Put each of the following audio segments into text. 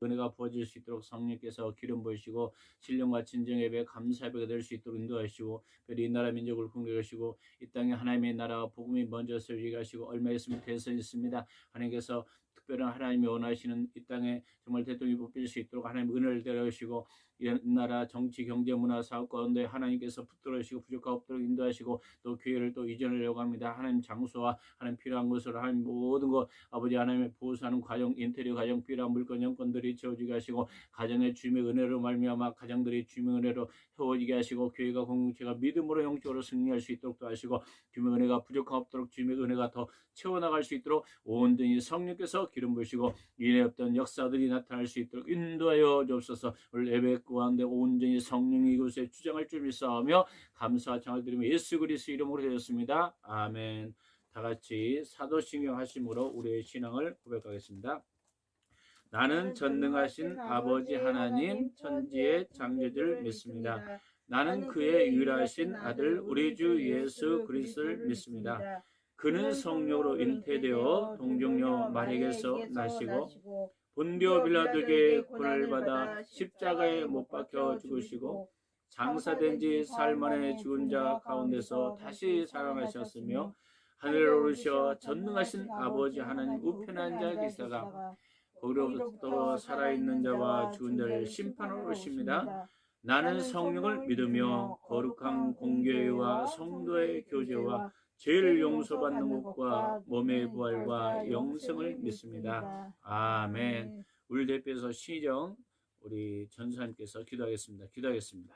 은혜가 부어질 수 있도록 성령께서 기름 부으시고 신령과 진정 예배 감사 예배가 될 수 있도록 인도하시고 특별히 이 나라 민족을 공격하시고 이 땅에 하나님의 나라와 복음이 먼저 세워지게 하시고 얼마 있으면 대선이 있습니다. 하나님께서 특별한 하나님이 원하시는 이 땅에 정말 대통령이 뽑힐 수 있도록 하나님 은혜를 내려주시고 이 나라 정치 경제 문화 사업 가운데 하나님께서 붙들어주시고 부족하 없도록 인도하시고 또 교회를 또 이전하려고 합니다. 하나님 장소와 하나님 필요한 것을 하나님 모든 것 아버지 하나님의 보호하는 과정 인테리어 과정 필요한 물건 영건들이 채워지게 하시고 가정의 주님의 은혜로 말미암아 가정들이 주님의 은혜로 채워지게 하시고 교회가 공동체가 믿음으로 영적으로 승리할 수 있도록 도 하시고 주님의 은혜가 부족함 없도록 주님의 은혜가 더 채워나갈 수 있도록 온전히 성령께서 기름 부으시고 이내 없던 역사들이 나타날 수 있도록 인도하여 주옵소서. 오늘 예배 가운데 온전히 성령이 이곳에 주장할 줄 믿사오며 감사와 청을 드리며 예수 그리스도 이름으로 되었습니다. 아멘. 다 같이 사도신경 하심으로 우리의 신앙을 고백하겠습니다. 나는 전능하신 아버지 하나님 천지의 창조주를 믿습니다. 나는 그의 유일하신 아들 우리 주 예수 그리스도를 믿습니다. 그는 성령으로 잉태되어 동정녀 마리아에게서 나시고 본디오 빌라도에게 고난을 받아 십자가에 못 박혀 죽으시고 장사된 지 사흘 만에 죽은 자 가운데서 다시 살아나셨으며 하늘에 오르셔 전능하신 아버지 하나님 우편한 자 계시다가 거기로부터 살아있는 자와 죽은 자를 심판하러 오십니다. 나는 성령을 믿으며 거룩한 공교회와 성도의 교제와 죄를 용서받는 것과 몸의 부활과 영생을 믿습니다. 아멘. 우리 대표에서 시정 우리 전사님께서 기도하겠습니다. 기도하겠습니다.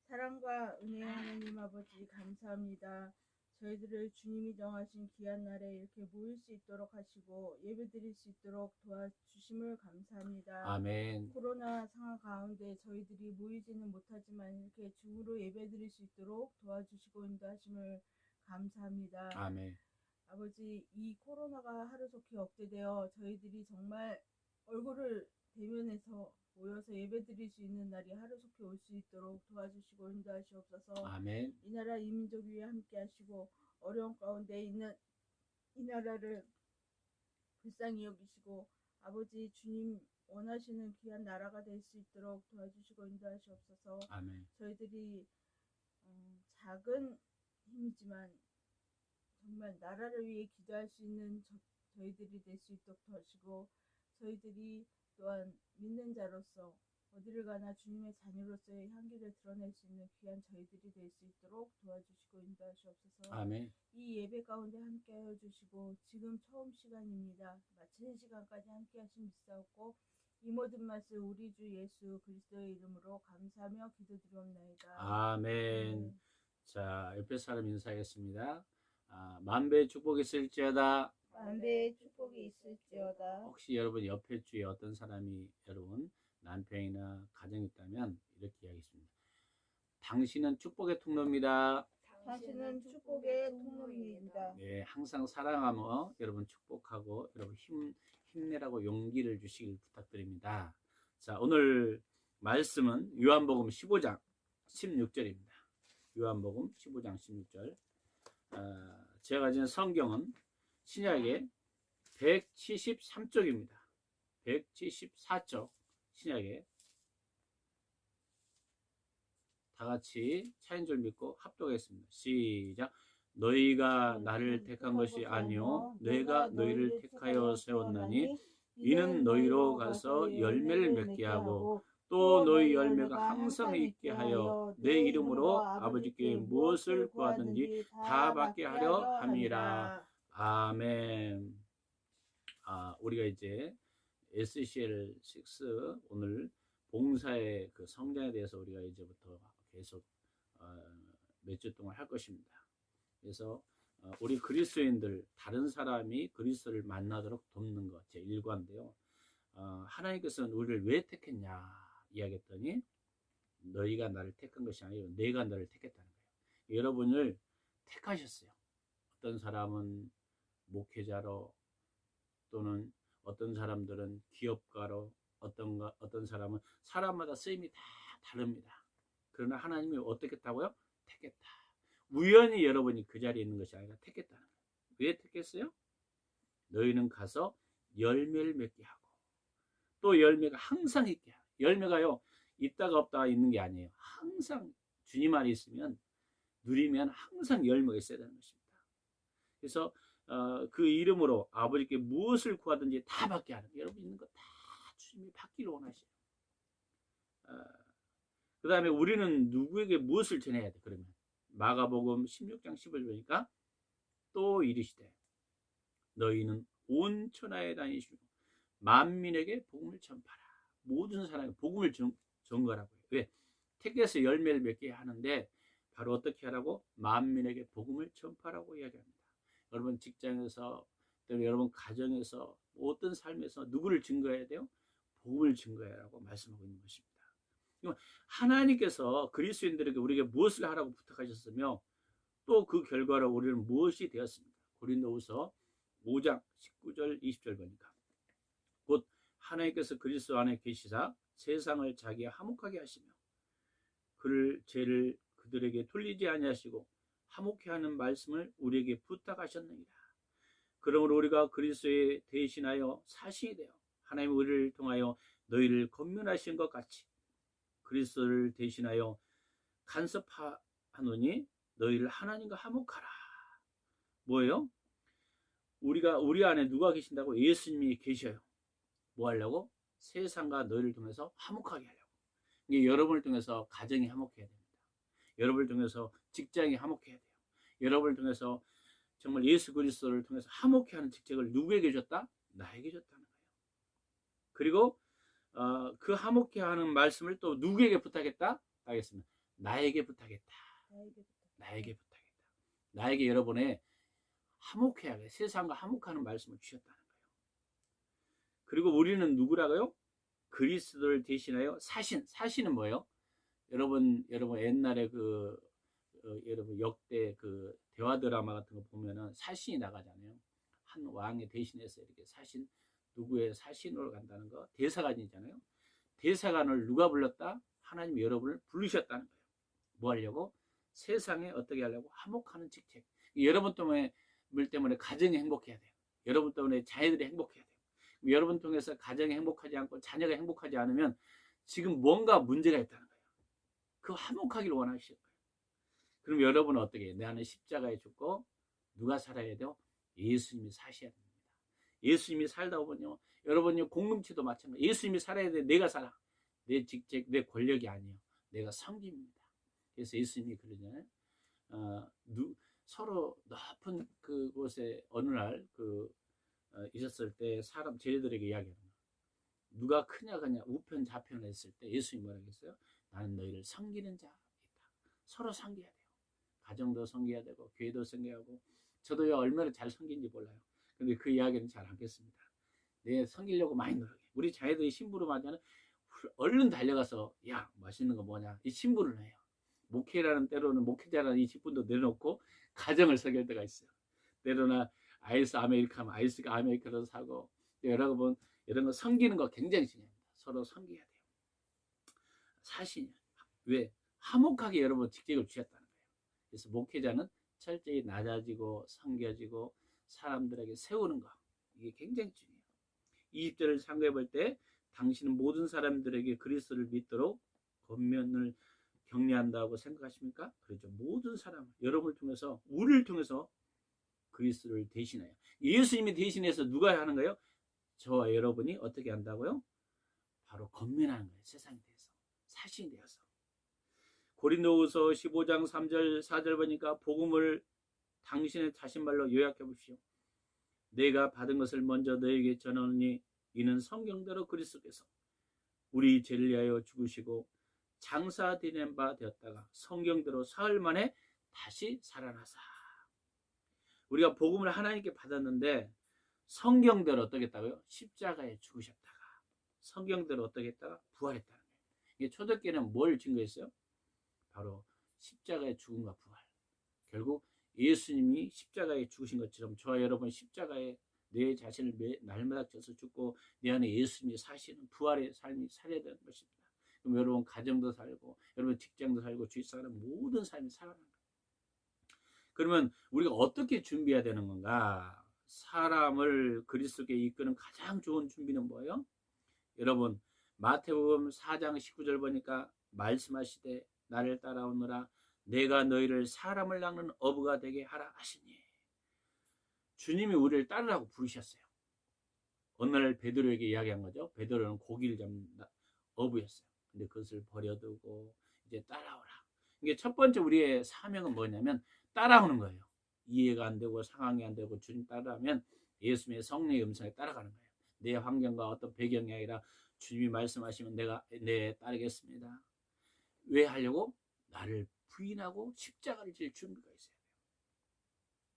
사랑과 은혜의 하나님 아버지 감사합니다. 저희들을 주님이 정하신 귀한 날에 이렇게 모일 수 있도록 하시고 예배드릴 수 있도록 도와주심을 감사합니다. 아멘. 코로나 상황 가운데 저희들이 모이지는 못하지만 이렇게 줌으로 예배드릴 수 있도록 도와주시고 인도하심을 감사합니다. 아멘. 아버지, 이 코로나가 하루속히 억제되어 저희들이 정말 얼굴을 대면해서 모여서 예배드릴 수 있는 날이 하루속히 올 수 있도록 도와주시고 인도하시옵소서. 아멘. 이 나라 이 민족 위에 함께 하시고 어려운 가운데 있는 이 나라를 불쌍히 여기시고 아버지 주님 원하시는 귀한 나라가 될 수 있도록 도와주시고 인도하시옵소서. 아멘. 저희들이 작은 힘이지만 정말 나라를 위해 기도할 수 있는 저희들이 될 수 있도록 도와주시고 저희들이 또한 믿는 자로서 어디를 가나 주님의 자녀로서의 향기를 드러낼 수 있는 귀한 저희들이 될 수 있도록 도와주시고 인도하시옵소서. 아멘. 이 예배 가운데 함께하여 주시고 지금 처음 시간입니다. 마치는 시간까지 함께하신 믿사옵고 이 모든 말씀 우리 주 예수 그리스도의 이름으로 감사하며 기도드리옵나이다. 아멘. 자, 옆에 사람 인사하겠습니다. 만배의 축복이 있을지어다. 만배의 축복이 있을지어다. 혹시 여러분 옆에 주에 어떤 사람이 여러분 남편이나 가정이 있다면 이렇게 이야기했습니다. 당신은 축복의 통로입니다. 당신은 축복의 통로입니다. 네, 항상 사랑하며 여러분 축복하고 여러분 힘내라고 용기를 주시길 부탁드립니다. 자, 오늘 말씀은 요한복음 15장 16절입니다. 요한복음 15장 16절. 제가 가진 성경은 신약의 173쪽입니다. 174쪽 신약에 다 같이 차인 줄 믿고 합독하겠습니다. 시작. 너희가 나를 택한 것이 아니요 내가 너희를 택하여 세웠나니 이는 너희로 가서 열매를 맺게 하고 또 너희 열매가 항상 있게 하여 내 이름으로 아버지께 무엇을 구하든지 다 받게 하려 함이라. 아멘. 우리가 이제 SCL6 오늘 봉사의 그 성장에 대해서 우리가 이제부터 계속 몇 주 동안 할 것입니다. 그래서 우리 그리스도인들 다른 사람이 그리스도를 만나도록 돕는 것 제 1과인데요. 하나님께서는 우리를 왜 택했냐 이야기했더니 너희가 나를 택한 것이 아니라 내가 너를 택했다는 거예요. 여러분을 택하셨어요. 어떤 사람은 목회자로 또는 어떤 사람들은 기업가로 어떤 사람은 사람마다 쓰임이 다 다릅니다. 그러나 하나님이 어떻게 했다고요? 택했다. 우연히 여러분이 그 자리에 있는 것이 아니라 택했다는 거예요. 왜 택했어요? 너희는 가서 열매를 맺게 하고 또 열매가 항상 있게 하고 열매가요 있다가 없다가 있는 게 아니에요. 항상 주님 안에 있으면 누리면 항상 열매가 있어야 되는 것입니다. 그래서 그 이름으로 아버지께 무엇을 구하든지 다 받게 하는 여러분 있는 거 다 주님이 받기를 원하셔요. 그 다음에 우리는 누구에게 무엇을 전해야 돼? 그러면 마가복음 16장 15절 보니까 또 이르시되 너희는 온 천하에 다니시고 만민에게 복음을 전파라. 모든 사람에게 복음을 전가라고요. 왜? 택해서 열매를 맺게 하는데 바로 어떻게 하라고? 만민에게 복음을 전파라고 이야기합니다. 여러분 직장에서 또 여러분 가정에서 어떤 삶에서 누구를 증거해야 돼요? 복음을 증거해라고 말씀하고 있는 것입니다. 하나님께서 그리스도인들에게 우리에게 무엇을 하라고 부탁하셨으며 또 그 결과로 우리는 무엇이 되었습니까? 고린도후서 5장 19절 20절 보니까 곧 하나님께서 그리스도 안에 계시사 세상을 자기의 화목하게 하시며 그를 죄를 그들에게 돌리지 아니하시고 화목케 하는 말씀을 우리에게 부탁하셨느니라. 그러므로 우리가 그리스도에 대신하여 사신이 되어 하나님 우리를 통하여 너희를 권면하신 것 같이 그리스도를 대신하여 간섭하노니 너희를 하나님과 화목하라. 뭐예요? 우리 안에 누가 계신다고? 예수님이 계셔요. 뭐 하려고? 세상과 너희를 통해서 화목하게 하려고. 이게 여러분을 통해서 가정이 화목해야 됩니다. 여러분을 통해서 직장이 화목해야 돼요. 여러분을 통해서 정말 예수 그리스도를 통해서 화목해 하는 직책을 누구에게 줬다? 나에게 줬다는 거예요. 그리고 그 화목해 하는 말씀을 또 누구에게 부탁했다? 하겠습니다. 나에게 부탁했다. 나에게 부탁했다. 나에게 여러분의 화목해야 돼. 세상과 화목하는 말씀을 주셨다는 거예요. 그리고 우리는 누구라고요? 그리스도를 대신하여 사신은 뭐예요? 여러분 옛날에 여러분 역대 그 대화 드라마 같은 거 보면은 사신이 나가잖아요. 한 왕의 대신해서 이렇게 누구의 사신으로 간다는 거 대사관이잖아요. 대사관을 누가 불렀다? 하나님이 여러분을 부르셨다는 거예요. 뭐 하려고? 세상에 어떻게 하려고? 화목하는 직책. 여러분 때문에 가정이 행복해야 돼요. 여러분 때문에 자녀들이 행복해야 돼요. 여러분 통해서 가정이 행복하지 않고 자녀가 행복하지 않으면 지금 뭔가 문제가 있다는 거예요. 그 화목하기를 원하시는 거예요. 그럼 여러분은 어떻게 해요? 내 안에 십자가에 죽고 누가 살아야 돼요? 예수님이 사셔야 됩니다. 예수님이 살다 보면요. 여러분요 공동체도 마찬가지. 예수님이 살아야 돼. 내가 살아. 내 직책, 내 권력이 아니에요. 내가 섬깁니다. 그래서 예수님이 그러잖아요. 서로 높은 그곳에 어느 날 있었을 때 사람 제자들에게 이야기하는 거예요. 누가 크냐 우편 좌편을 했을 때 예수님이 뭐라고 했어요? 나는 너희를 섬기는 자이다. 서로 섬겨야 돼요. 가정도 섬겨야 되고 교회도 섬겨야 하고 저도요 얼마나 잘 섬긴지 몰라요. 근데 그 이야기는 잘 하겠습니다. 내 섬기려고 많이 노력해. 우리 자녀들이 심부름 하면은 얼른 달려가서 야 맛있는 거 뭐냐 이 심부름을 해요. 목회라는 때로는 목회자라는 이 직분도 내려놓고 가정을 섬길 때가 있어요. 때로는 아이스 아메리카노 아이스 아메리카노 사고 여러분 이런 거 섬기는 거 굉장히 중요합니다. 서로 섬겨야 돼요. 사실 왜 화목하게 여러분 직책을 주셨다는 거예요. 그래서 목회자는 철저히 낮아지고 섬겨지고 사람들에게 세우는 거 이게 굉장히 중요해요. 20절을 참고해 볼 때 당신은 모든 사람들에게 그리스도를 믿도록 권면을 격려한다고 생각하십니까? 그렇죠. 모든 사람 여러분을 통해서 우리를 통해서 그리스도를 대신해요. 예수님이 대신해서 누가 하는 거예요? 저와 여러분이 어떻게 한다고요? 바로 권면하는 거예요. 세상에 대해서 사신이 되어서. 고린도후서 15장 3절 4절 보니까 복음을 당신의 자신말로 요약해 보십시오. 내가 받은 것을 먼저 너에게 전하노니 이는 성경대로 그리스도께서 우리 죄를 위하여 죽으시고 장사되는 바 되었다가 성경대로 사흘 만에 다시 살아나사. 우리가 복음을 하나님께 받았는데 성경대로 어떻게 했다고요? 십자가에 죽으셨다가 성경대로 어떻게 했다가 부활했다는 거예요. 이게 초대교회는 뭘 증거했어요? 바로 십자가의 죽음과 부활. 결국 예수님이 십자가에 죽으신 것처럼 저와 여러분 십자가에 내 자신을 날마다 져서 죽고 내 안에 예수님이 사시는 부활의 삶이 살아야 되는 것입니다. 그럼 여러분 가정도 살고 여러분 직장도 살고 주위 사람 모든 삶이 살아나는 거예요. 그러면 우리가 어떻게 준비해야 되는 건가? 사람을 그리스도께 이끄는 가장 좋은 준비는 뭐예요? 여러분, 마태복음 4장 19절 보니까 말씀하시되 나를 따라오너라 내가 너희를 사람을 낚는 어부가 되게 하라 하시니, 주님이 우리를 따르라고 부르셨어요. 어느 날 베드로에게 이야기한 거죠. 베드로는 고기를 잡는 어부였어요. 근데 그것을 버려두고 이제 따라오라. 이게 첫 번째 우리의 사명은 뭐냐면 따라오는 거예요. 이해가 안 되고 상황이 안 되고 주님 따라하면 예수님의 성령의 음성에 따라가는 거예요. 내 환경과 어떤 배경이 아니라 주님이 말씀하시면 내가 따르겠습니다. 왜 하려고? 나를 부인하고 십자가를 질 준비가 있어야 돼요.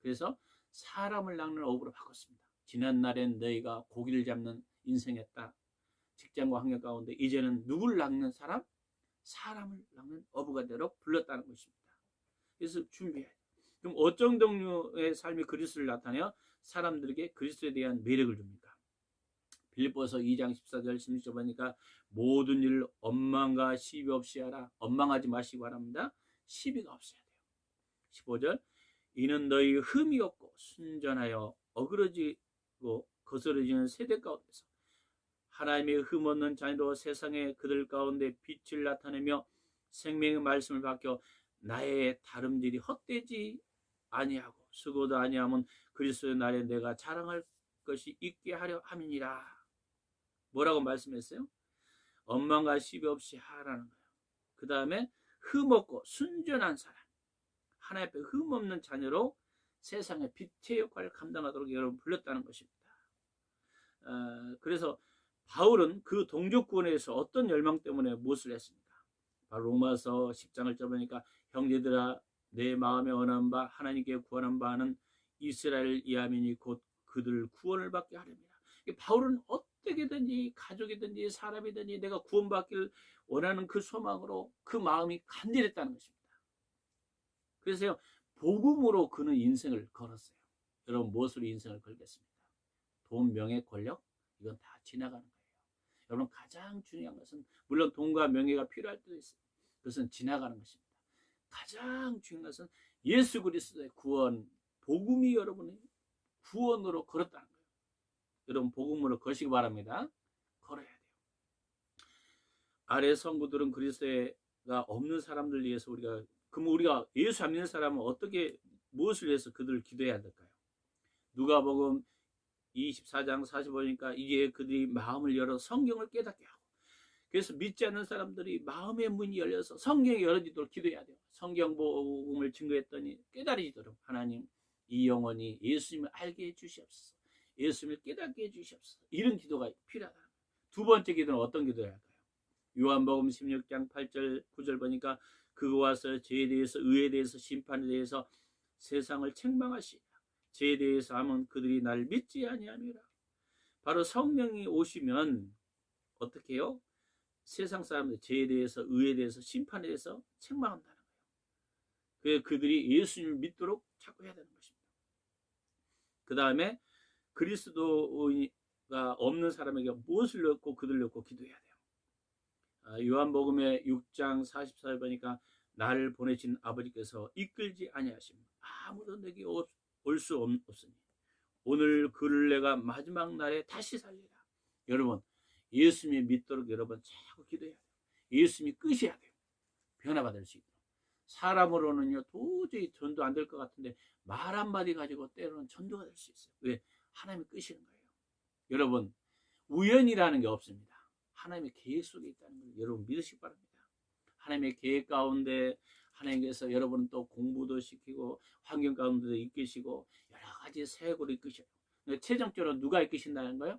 그래서 사람을 낚는 어부로 바꿨습니다. 지난 날엔 너희가 고기를 잡는 인생이었다. 직장과 환경 가운데 이제는 누구를 낚는 사람? 사람을 낚는 어부가 되러 불렀다는 것입니다. 그래서 준비해야 돼요. 그럼 어떤 종류의 삶이 그리스도를 나타내어 사람들에게 그리스도에 대한 매력을 줍니까? 빌립보서 2장 14절 16절 보니까 모든 일을 원망과 시비 없이 하라. 원망하지 마시고 하랍니다. 시비가 없어야 돼요. 15절 이는 너희 흠이 없고 순전하여 어그러지고 거스러지는 세대 가운데서 하나님의 흠 없는 자녀로 세상에 그들 가운데 빛을 나타내며 생명의 말씀을 밝혀 나의 다름질이 헛되지 아니하고 수고도 아니하면 그리스도의 날에 내가 자랑할 것이 있게 하려 함이니라. 뭐라고 말씀했어요? 원망과 시비 없이 하라는 거예요. 그 다음에 흠 없고 순전한 사람, 하나님 앞에 흠 없는 자녀로 세상의 빛의 역할을 감당하도록 여러분 불렀다는 것입니다. 그래서 바울은 그 동족 구원에서 어떤 열망 때문에 무엇을 했습니까? 바로 로마서 10장을 접으니까 형제들아 내 마음에 원한 바 하나님께 구원한 바는 이스라엘 이하민이 곧 그들 구원을 받게 하렵니다. 바울은 어떻게든지 가족이든지 사람이든지 내가 구원받기를 원하는 그 소망으로 그 마음이 간절했다는 것입니다. 그래서 복음으로 그는 인생을 걸었어요. 여러분 무엇으로 인생을 걸겠습니까? 돈, 명예, 권력? 이건 다 지나가는 거예요. 여러분 가장 중요한 것은 물론 돈과 명예가 필요할 때도 있어요. 그것은 지나가는 것입니다. 가장 중요한 것은 예수 그리스도의 구원, 복음이 여러분의 구원으로 걸었다는 거예요. 여러분 복음으로 거시기 바랍니다. 걸어야 돼요. 아래 성구들은 그리스도가 없는 사람들 위해서 그럼 우리가 예수 안 믿는 사람은 어떻게 무엇을 위해서 그들을 기도해야 될까요? 누가복음 24장 45절이니까 이제 그들이 마음을 열어 성경을 깨닫게 하고, 그래서 믿지 않는 사람들이 마음의 문이 열려서 성경이 열어지도록 기도해야 돼요. 성경 복음을 증거했더니 깨달아지도록 하나님 이 영혼이 예수님을 알게 해주시옵소서, 예수님을 깨닫게 해주시옵소서, 이런 기도가 필요하다. 두 번째 기도는 어떤 기도를 할까요? 요한복음 16장 8절 9절 보니까 그가 와서 죄에 대해서 의에 대해서 심판에 대해서 세상을 책망하시라. 죄에 대해서 하면 그들이 날 믿지 아니함이라. 바로 성령이 오시면 어떻게 해요? 세상 사람들 죄에 대해서 의에 대해서 심판에 대해서 책망한다는 거예요. 그래서 그들이 예수님을 믿도록 자꾸 해야 되는 것입니다. 그 다음에 그리스도가 없는 사람에게 무엇을 넣고 그들 넣고 기도해야 돼요. 요한복음의 6장 44절 보니까 나를 보내신 아버지께서 이끌지 아니하시면 아무도 내게 올 수 없으니 오늘 그를 내가 마지막 날에 다시 살리라. 여러분 예수님이 믿도록 여러분 자꾸 기도해야 돼요. 예수님이 끝이야 돼요. 변화받을 수 있도록. 사람으로는요 도저히 전도 안 될 것 같은데 말 한마디 가지고 때로는 전도가 될 수 있어요. 왜? 하나님이 끄시는 거예요. 여러분 우연이라는 게 없습니다. 하나님의 계획 속에 있다는 걸 여러분 믿으시기 바랍니다. 하나님의 계획 가운데 하나님께서 여러분은 또 공부도 시키고 환경 가운데도 이끄시고 여러 가지 사역으로 이끄셔요. 최종적으로 누가 이끄신다는 거예요?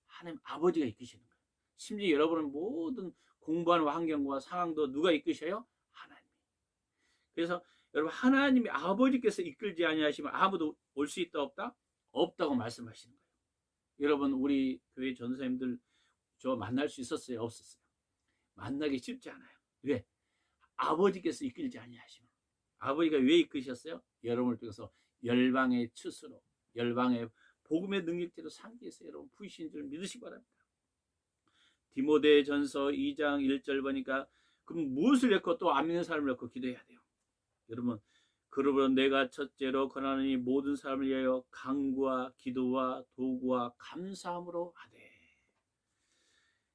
하나님 아버지가 이끄시는 거예요. 심지어 여러분은 모든 공부하는 환경과 상황도 누가 이끄셔요? 하나님. 그래서 여러분 하나님이 아버지께서 이끌지 아니하시면 아무도 올 수 있다 없다? 없다고 말씀하시는 거예요. 여러분 우리 교회 전도사님들 저 만날 수 있었어요? 없었어요? 만나기 쉽지 않아요. 왜? 아버지께서 이끌지 아니하시면. 아버지가 왜 이끄셨어요? 여러분을 통해서 열방의 추수로, 열방의 복음의 능력대로 삼기 위해서 여러분 부이신 줄 믿으시기 바랍니다. 디모데전서 2장 1절 보니까 그럼 무엇을 넣고 또 안 믿는 사람을 넣고 기도해야 돼요. 여러분 그러므로 내가 첫째로 권하노니 모든 사람을 위하여 간구와 기도와 도구와 감사함으로 하되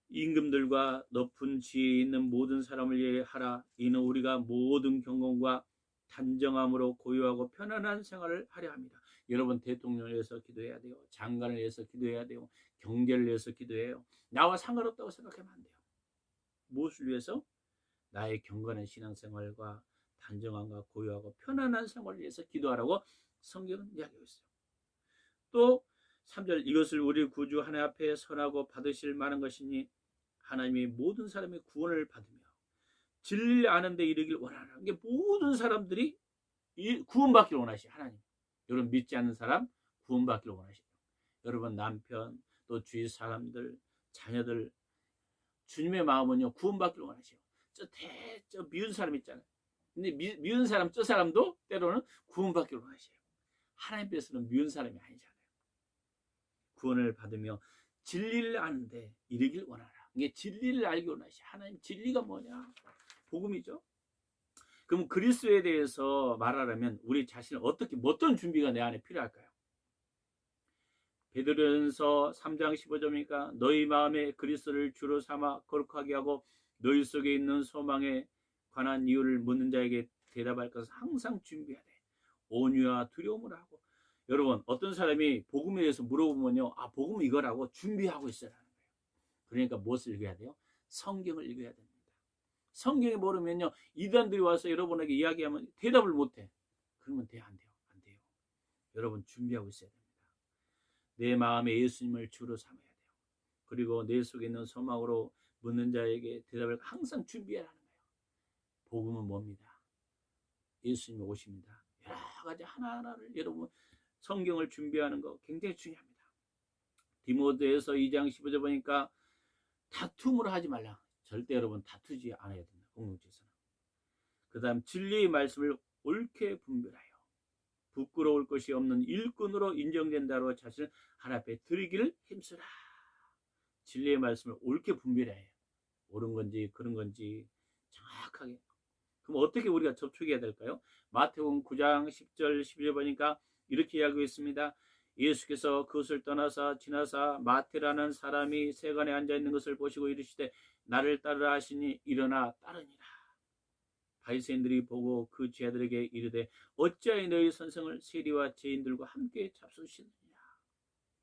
임금들과 높은 지혜에 있는 모든 사람을 위해 하라. 이는 우리가 모든 경건과 단정함으로 고요하고 편안한 생활을 하려 합니다. 여러분, 대통령을 위해서 기도해야 돼요. 장관을 위해서 기도해야 돼요. 경제를 위해서 기도해요. 나와 상관없다고 생각하면 안 돼요. 무엇을 위해서? 나의 경건한 신앙생활과 단정함과 고요하고 편안한 생활을 위해서 기도하라고 성경은 이야기하고 있어요. 또 3절, 이것을 우리 구주 하나님 앞에 선하고 받으실 만한 것이니 하나님이 모든 사람의 구원을 받으며 진리를 아는 데 이르길 원하는 게, 모든 사람들이 구원받기를 원하시죠. 하나님, 여러분 믿지 않는 사람 구원받기를 원하시죠. 여러분 남편, 또 주위 사람들, 자녀들, 주님의 마음은요 구원받기를 원하시죠. 저 미운 사람 있잖아요. 근데 미운 사람, 저 사람도 때로는 구원받기를 원하셔요. 하나님께서는 미운 사람이 아니잖아요. 구원을 받으며 진리를 아는데 이르길 원하라. 이게 진리를 알기 원하시. 하나님 진리가 뭐냐? 복음이죠. 그럼 그리스도에 대해서 말하려면 우리 자신을 어떤 준비가 내 안에 필요할까요? 베드로전서 3장 15절이니까 너희 마음에 그리스도를 주로 삼아 거룩하게 하고 너희 속에 있는 소망에 관한 이유를 묻는 자에게 대답할 것을 항상 준비해야 돼. 온유와 두려움을 하고. 여러분, 어떤 사람이 복음에 대해서 물어보면요, 복음은 이거라고 준비하고 있어라는 거예요. 그러니까 무엇을 읽어야 돼요? 성경을 읽어야 됩니다. 성경이 모르면요, 이단들이 와서 여러분에게 이야기하면 대답을 못해. 그러면 돼요, 안 돼요? 안 돼요. 여러분 준비하고 있어야 됩니다. 내 마음에 예수님을 주로 삼아야 돼요. 그리고 내 속에 있는 소망으로 묻는 자에게 대답을 항상 준비해야 하는 거예요. 복음은 뭡니다? 예수님이 오십니다. 여러 가지 하나하나를 여러분 성경을 준비하는 거 굉장히 중요합니다. 디모데에서 2장 15절 보니까 다툼을 하지 말라. 절대 여러분 다투지 않아야 된다. 공동체에서는. 그 다음 진리의 말씀을 옳게 분별하여 부끄러울 것이 없는 일꾼으로 인정된다로 자신을 하나님 앞에 드리기를 힘쓰라. 진리의 말씀을 옳게 분별해야 해요. 옳은 건지 그런 건지 정확하게. 그럼 어떻게 우리가 접촉해야 될까요? 마태복음 9장 10절 12절 보니까 이렇게 이야기하고 있습니다. 예수께서 그것을 떠나서 지나사 마태라는 사람이 세간에 앉아있는 것을 보시고 이르시되 나를 따르라 하시니 일어나 따르니라. 바리새인들이 보고 그 제자들에게 이르되 어찌하여 너희 선생을 세리와 죄인들과 함께 잡수시느냐.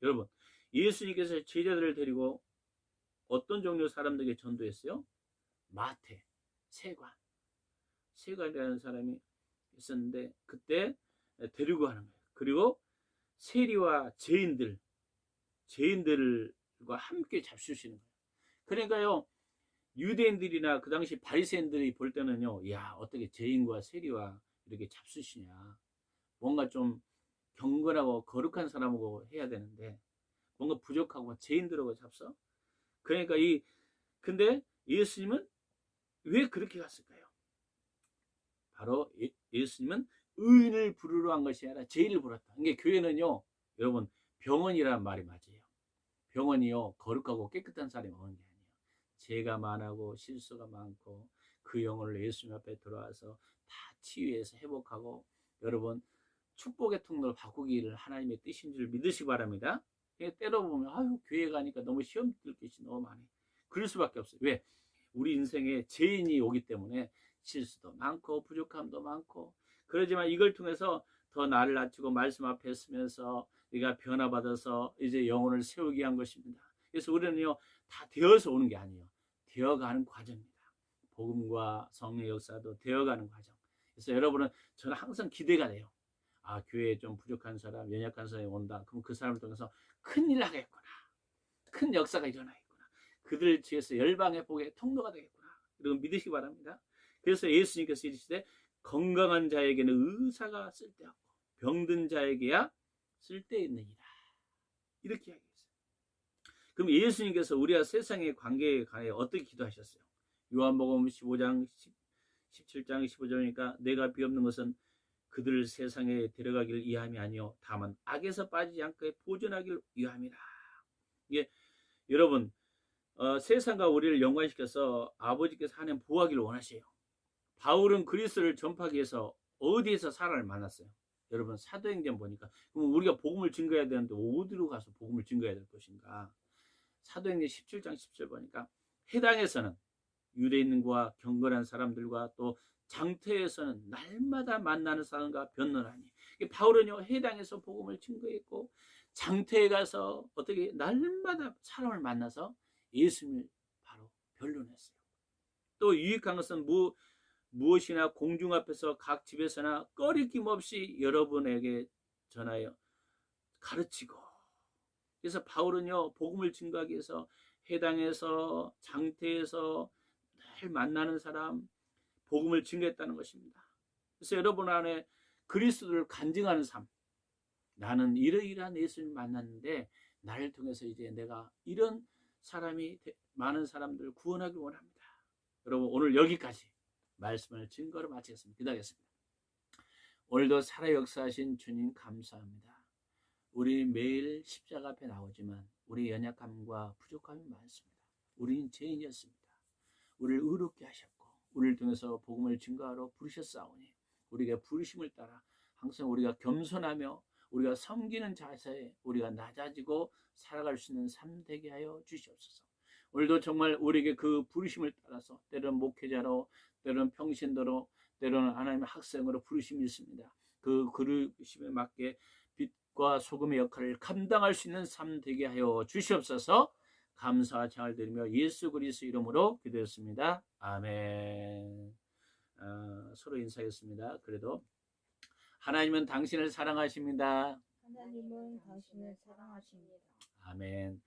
여러분, 예수님께서 제자들을 데리고 어떤 종류 사람들에게 전도했어요? 마태, 세관이라는 사람이 있었는데 그때 데리고 가는 거예요. 그리고 세리와 죄인들과 함께 잡수시는 거예요. 그러니까요, 유대인들이나 그 당시 바리새인들이 볼 때는요, 야, 어떻게 죄인과 세리와 이렇게 잡수시냐. 뭔가 좀 경건하고 거룩한 사람하고 해야 되는데 뭔가 부족하고 죄인들하고 잡서. 그러니까 근데 예수님은 왜 그렇게 갔을까요? 바로 예수님은 의인을 부르러 한 것이 아니라 죄인을 불렀다. 이게 교회는요, 여러분 병원이란 말이 맞아요. 병원이요, 거룩하고 깨끗한 사람이 오는 게 아니에요. 죄가 많고 실수가 많고 그 영혼을 예수님 앞에 들어와서 다 치유해서 회복하고 여러분 축복의 통로를 바꾸기를 하나님의 뜻인 줄 믿으시기 바랍니다. 때로 보면 교회 가니까 너무 시험 들 것이 너무 많이. 그럴 수밖에 없어요. 왜? 우리 인생에 죄인이 오기 때문에 실수도 많고 부족함도 많고. 그러지만 이걸 통해서 더 나를 낮추고 말씀 앞에 서면서 우리가 변화받아서 이제 영혼을 세우기 위한 것입니다. 그래서 우리는요, 다 되어서 오는 게 아니에요. 되어가는 과정입니다. 복음과 성령의 역사도 되어가는 과정. 그래서 여러분은, 저는 항상 기대가 돼요. 교회에 좀 부족한 사람, 연약한 사람이 온다. 그럼 그 사람을 통해서 큰일 나겠구나. 큰 역사가 일어나겠구나. 그들 뒤에서 열방의 복의 통로가 되겠구나. 이런 믿으시기 바랍니다. 그래서 예수님께서 이르시되 건강한 자에게는 의사가 쓸데없고 병든 자에게야 쓸데있느니라. 이렇게 이야기했어요. 그럼 예수님께서 우리와 세상의 관계에 관해 어떻게 기도하셨어요? 요한복음 15장 17장 15절이니까 내가 비옵는 것은 그들을 세상에 데려가기를 위함이 아니요 다만 악에서 빠지지 않게 보존하기를 위함이라. 이게 여러분 세상과 우리를 연관시켜서 아버지께서 하나님 보호하기를 원하세요. 바울은 그리스도를 전파하기 위해서 어디에서 사람을 만났어요? 여러분 사도행전 보니까 그럼 우리가 복음을 증거해야 되는데 어디로 가서 복음을 증거해야 될 것인가? 사도행전 17장 10절 보니까 해당에서는 유대인과 경건한 사람들과 또 장터에서는 날마다 만나는 사람과 변론하니 바울은요 해당에서 복음을 증거했고 장터에 가서 어떻게 날마다 사람을 만나서 예수님을 바로 변론했어요. 또 유익한 것은 무엇이나 공중 앞에서 각 집에서나 꺼리낌 없이 여러분에게 전하여 가르치고. 그래서 바울은요 복음을 증거하기 위해서 해당에서 장태에서 늘 만나는 사람 복음을 증거했다는 것입니다. 그래서 여러분 안에 그리스도를 간증하는 삶, 나는 이러이러한 예수님을 만났는데 나를 통해서 이제 내가 이런 사람이 많은 사람들을 구원하기 원합니다. 여러분 오늘 여기까지 말씀을 증거로 마치겠습니다. 기도하겠습니다. 오늘도 살아 역사하신 주님 감사합니다. 우리 매일 십자가 앞에 나오지만 우리 연약함과 부족함이 많습니다. 우리는 죄인이었습니다. 우리를 의롭게 하셨고 우리를 통해서 복음을 증거하러 부르셨사오니 우리가 부르심을 따라 항상 우리가 겸손하며 우리가 섬기는 자세에 우리가 낮아지고 살아갈 수 있는 삶 되게 하여 주시옵소서. 오늘도 정말 우리에게 그 부르심을 따라서 때로는 목회자로 때로는 평신도로 때로는 하나님의 학생으로 부르심이 있습니다. 그 부르심에 맞게 빛과 소금의 역할을 감당할 수 있는 삶 되게 하여 주시옵소서. 감사와 장을 드리며 예수 그리스도 이름으로 기도했습니다. 아멘. 서로 인사했습니다. 그래도 하나님은 당신을 사랑하십니다. 하나님은 당신을 사랑하십니다. 아멘.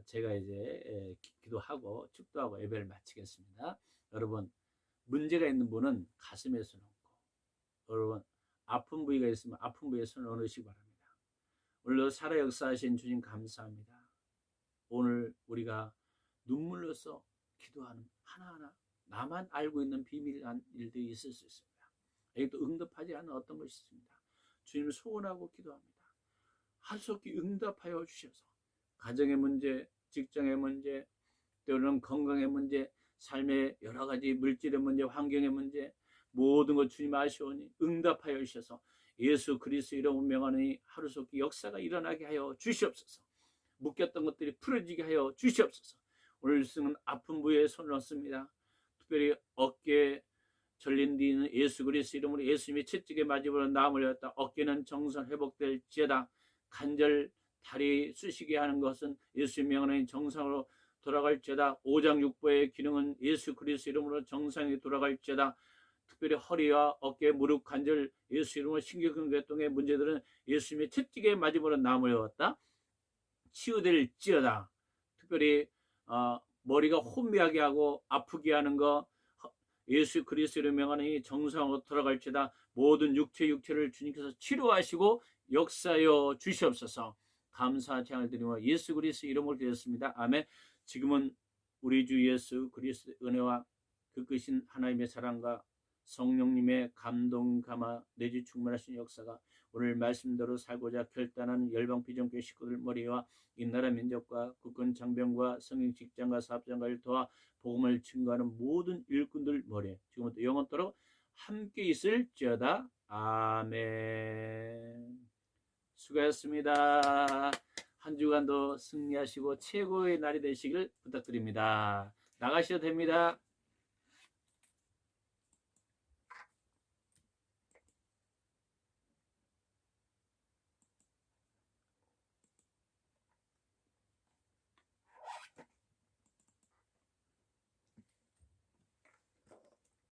제가 이제 기도하고 축도하고 예배를 마치겠습니다. 여러분 문제가 있는 분은 가슴에 손 얹고 여러분 아픈 부위가 있으면 아픈 부위에 손을 얹으시기 바랍니다. 오늘도 살아 역사하신 주님 감사합니다. 오늘 우리가 눈물로써 기도하는 하나하나 나만 알고 있는 비밀한 일들이 있을 수 있습니다. 여기도 응답하지 않은 어떤 것이 있습니다. 주님 소원하고 기도합니다. 하루속히 응답하여 주셔서 가정의 문제, 직장의 문제, 때로는 건강의 문제, 삶의 여러 가지 물질의 문제, 환경의 문제 모든 것 주님 아시오니 응답하여 주셔서 예수 그리스도 이름으로 명하니 하루속히 역사가 일어나게 하여 주시옵소서. 묶였던 것들이 풀어지게 하여 주시옵소서. 오늘 쓰는 아픈 부위에 손을 얹습니다. 특별히 어깨에 절린 뒤는 예수 그리스도 이름으로 예수님이 채찍에 맞으므로 나음을 얻었다. 어깨는 정상 회복될지어다. 관절 다리 쑤시게 하는 것은 예수의 명하니 정상으로 돌아갈지어다. 오장육부의 기능은 예수 그리스도 이름으로 정상에 돌아갈지어다. 특별히 허리와 어깨, 무릎, 관절 예수 이름으로 신경계통의 문제들은 예수님의 채찍에 맞으므로 나음을 얻었다. 치유될지어다. 특별히 머리가 혼미하게 하고 아프게 하는 거 예수 그리스도를 명하니 정상으로 돌아갈지어다. 모든 육체를 주님께서 치료하시고 역사하여 주시옵소서. 감사 장을 드리며 예수 그리스도 이름으로 드렸습니다. 아멘. 지금은 우리 주 예수 그리스도의 은혜와 그 크신 하나님의 사랑과 성령님의 감동 감화 내주 충만하신 역사가 오늘 말씀대로 살고자 결단하는 열방비전교회 식구들 머리와 이 나라 민족과 국군 장병과 성인 직장과 사업장과를 도와 복음을 증거하는 모든 일꾼들 머리에 지금부터 영원토록 함께 있을지어다. 아멘. 수고하셨습니다. 한 주간도 승리하시고 최고의 날이 되시길 부탁드립니다. 나가셔도 됩니다.